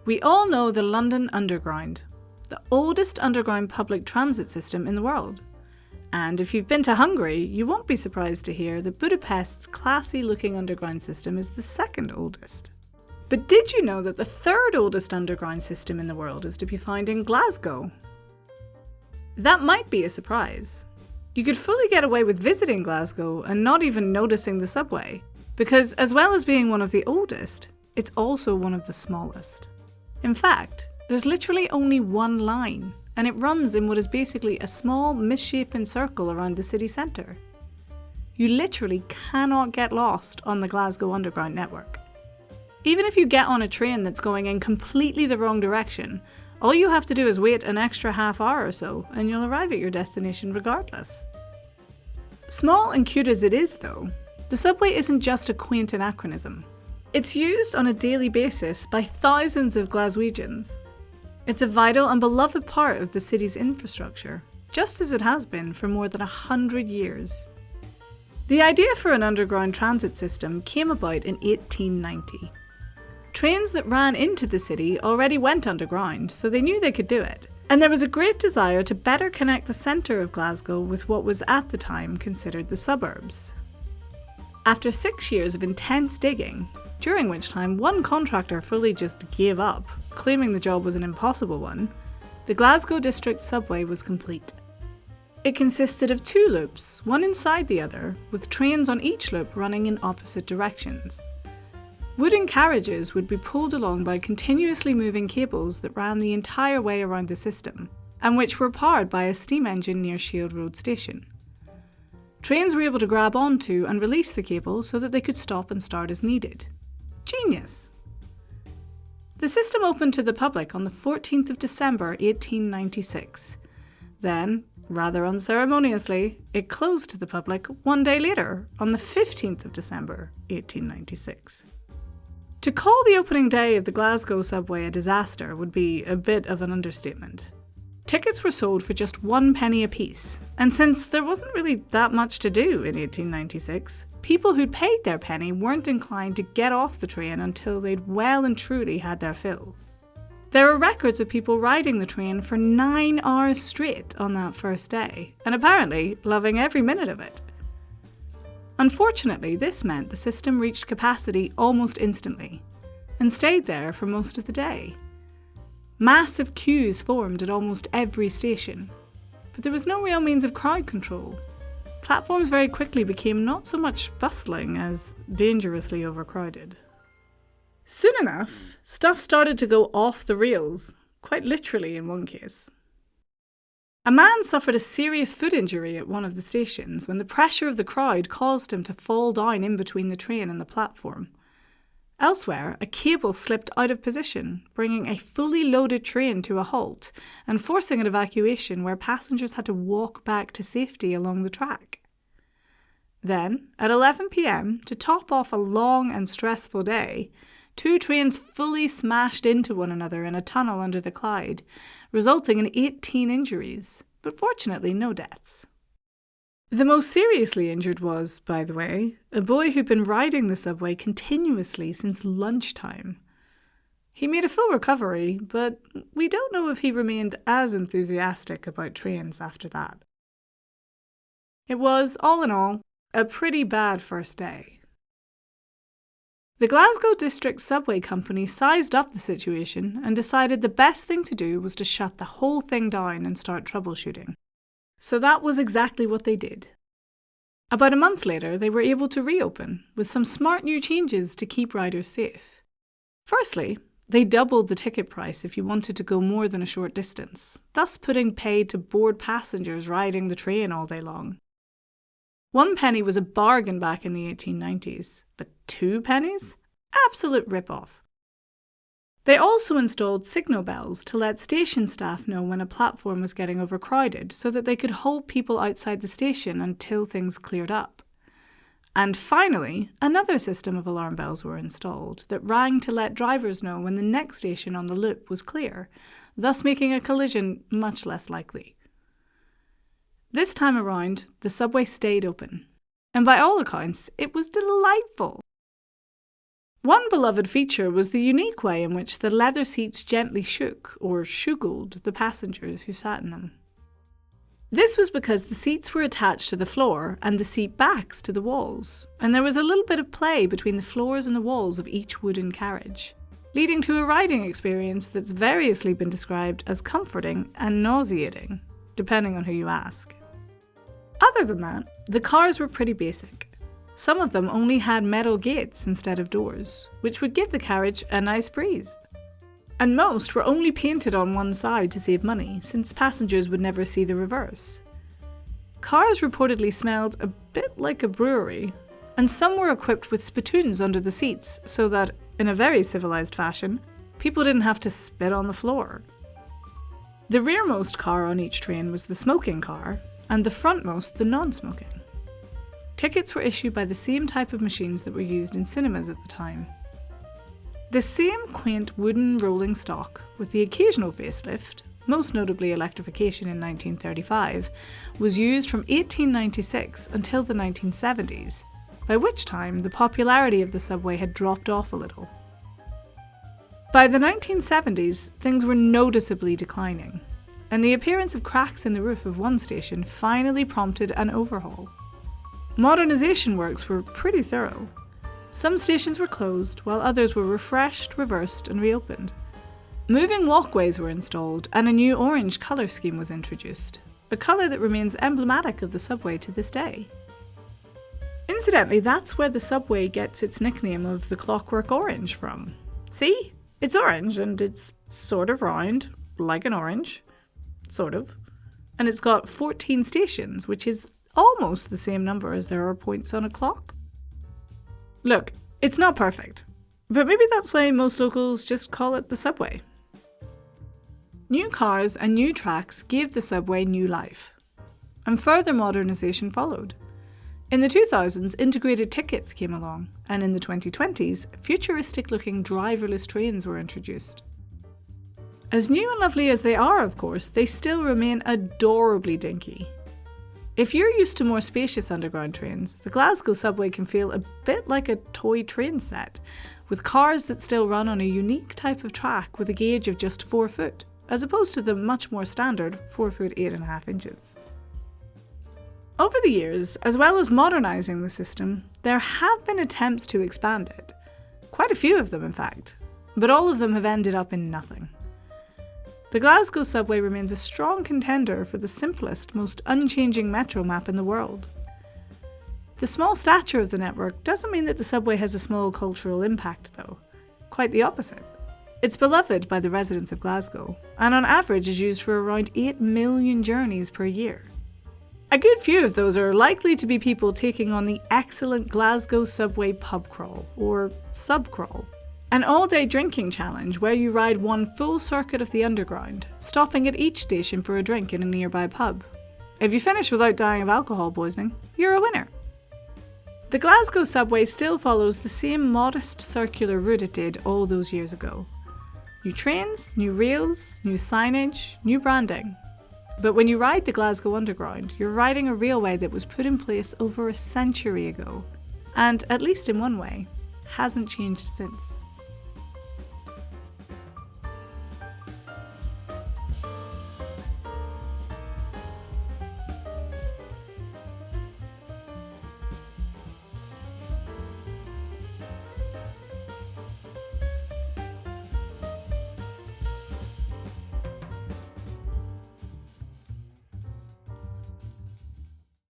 We all know the London Underground, the oldest underground public transit system in the world. And if you've been to Hungary, you won't be surprised to hear that Budapest's classy-looking underground system is the second oldest. But did you know that the third oldest underground system in the world is to be found in Glasgow? That might be a surprise. You could fully get away with visiting Glasgow and not even noticing the subway, because as well as being one of the oldest, it's also one of the smallest. In fact, there's literally only one line, and it runs in what is basically a small, misshapen circle around the city centre. You literally cannot get lost on the Glasgow Underground network. Even if you get on a train that's going in completely the wrong direction, all you have to do is wait an extra half hour or so, and you'll arrive at your destination regardless. Small and cute as it is, though, the subway isn't just a quaint anachronism. It's used on a daily basis by thousands of Glaswegians. It's a vital and beloved part of the city's infrastructure, just as it has been for more than 100 years. The idea for an underground transit system came about in 1890. Trains that ran into the city already went underground, so they knew they could do it. And there was a great desire to better connect the centre of Glasgow with what was at the time considered the suburbs. After 6 years of intense digging, during which time one contractor fully just gave up, claiming the job was an impossible one, the Glasgow District subway was complete. It consisted of 2 loops, one inside the other, with trains on each loop running in opposite directions. Wooden carriages would be pulled along by continuously moving cables that ran the entire way around the system, and which were powered by a steam engine near Shield Road Station. Trains were able to grab onto and release the cable so that they could stop and start as needed. Genius! The system opened to the public on the 14th of December 1896. Then, rather unceremoniously, it closed to the public 1 day later, on the 15th of December 1896. To call the opening day of the Glasgow subway a disaster would be a bit of an understatement. Tickets were sold for just 1 penny apiece, and since there wasn't really that much to do in 1896, people who'd paid their penny weren't inclined to get off the train until they'd well and truly had their fill. There are records of people riding the train for 9 hours straight on that first day, and apparently loving every minute of it. Unfortunately, this meant the system reached capacity almost instantly, and stayed there for most of the day. Massive queues formed at almost every station, but there was no real means of crowd control. Platforms very quickly became not so much bustling as dangerously overcrowded. Soon enough, stuff started to go off the rails, quite literally in one case. A man suffered a serious foot injury at one of the stations when the pressure of the crowd caused him to fall down in between the train and the platform. Elsewhere, a cable slipped out of position, bringing a fully loaded train to a halt and forcing an evacuation where passengers had to walk back to safety along the track. Then, at 11 p.m, to top off a long and stressful day, 2 trains fully smashed into one another in a tunnel under the Clyde, resulting in 18 injuries, but fortunately no deaths. The most seriously injured was, by the way, a boy who'd been riding the subway continuously since lunchtime. He made a full recovery, but we don't know if he remained as enthusiastic about trains after that. It was, all in all, a pretty bad first day. The Glasgow District Subway Company sized up the situation and decided the best thing to do was to shut the whole thing down and start troubleshooting. So that was exactly what they did. About a month later, they were able to reopen, with some smart new changes to keep riders safe. Firstly, they doubled the ticket price if you wanted to go more than a short distance, thus putting pay to bored passengers riding the train all day long. 1 penny was a bargain back in the 1890s, but 2 pennies? Absolute rip-off. They also installed signal bells to let station staff know when a platform was getting overcrowded so that they could hold people outside the station until things cleared up. And finally, another system of alarm bells were installed that rang to let drivers know when the next station on the loop was clear, thus making a collision much less likely. This time around, the subway stayed open, and by all accounts, it was delightful. One beloved feature was the unique way in which the leather seats gently shook, or shuggled, the passengers who sat in them. This was because the seats were attached to the floor and the seat backs to the walls, and there was a little bit of play between the floors and the walls of each wooden carriage, leading to a riding experience that's variously been described as comforting and nauseating, depending on who you ask. Other than that, the cars were pretty basic. Some of them only had metal gates instead of doors, which would give the carriage a nice breeze. And most were only painted on one side to save money, since passengers would never see the reverse. Cars reportedly smelled a bit like a brewery, and some were equipped with spittoons under the seats so that, in a very civilized fashion, people didn't have to spit on the floor. The rearmost car on each train was the smoking car, and the frontmost the non-smoking. Tickets were issued by the same type of machines that were used in cinemas at the time. The same quaint wooden rolling stock, with the occasional facelift, most notably electrification in 1935, was used from 1896 until the 1970s, by which time the popularity of the subway had dropped off a little. By the 1970s, things were noticeably declining, and the appearance of cracks in the roof of one station finally prompted an overhaul. Modernisation works were pretty thorough. Some stations were closed, while others were refreshed, reversed, and reopened. Moving walkways were installed, and a new orange colour scheme was introduced, a colour that remains emblematic of the subway to this day. Incidentally, that's where the subway gets its nickname of the Clockwork Orange from. See? It's orange, and it's sort of round, like an orange. Sort of. And it's got 14 stations, which is almost the same number as there are points on a clock. Look, it's not perfect, but maybe that's why most locals just call it the subway. New cars and new tracks gave the subway new life, and further modernisation followed. In the 2000s, integrated tickets came along, and in the 2020s, futuristic-looking driverless trains were introduced. As new and lovely as they are, of course, they still remain adorably dinky. If you're used to more spacious underground trains, the Glasgow subway can feel a bit like a toy train set, with cars that still run on a unique type of track with a gauge of just 4 foot, as opposed to the much more standard 4 foot 8.5 inches. Over the years, as well as modernising the system, there have been attempts to expand it. Quite a few of them, in fact, but all of them have ended up in nothing. The Glasgow subway remains a strong contender for the simplest, most unchanging metro map in the world. The small stature of the network doesn't mean that the subway has a small cultural impact, though. Quite the opposite. It's beloved by the residents of Glasgow, and on average is used for around 8 million journeys per year. A good few of those are likely to be people taking on the excellent Glasgow Subway Pub Crawl, or Sub Crawl, an all-day drinking challenge where you ride one full circuit of the underground, stopping at each station for a drink in a nearby pub. If you finish without dying of alcohol poisoning, you're a winner. The Glasgow subway still follows the same modest circular route it did all those years ago. New trains, new rails, new signage, new branding. But when you ride the Glasgow Underground, you're riding a railway that was put in place over a century ago, and, at least in one way, hasn't changed since.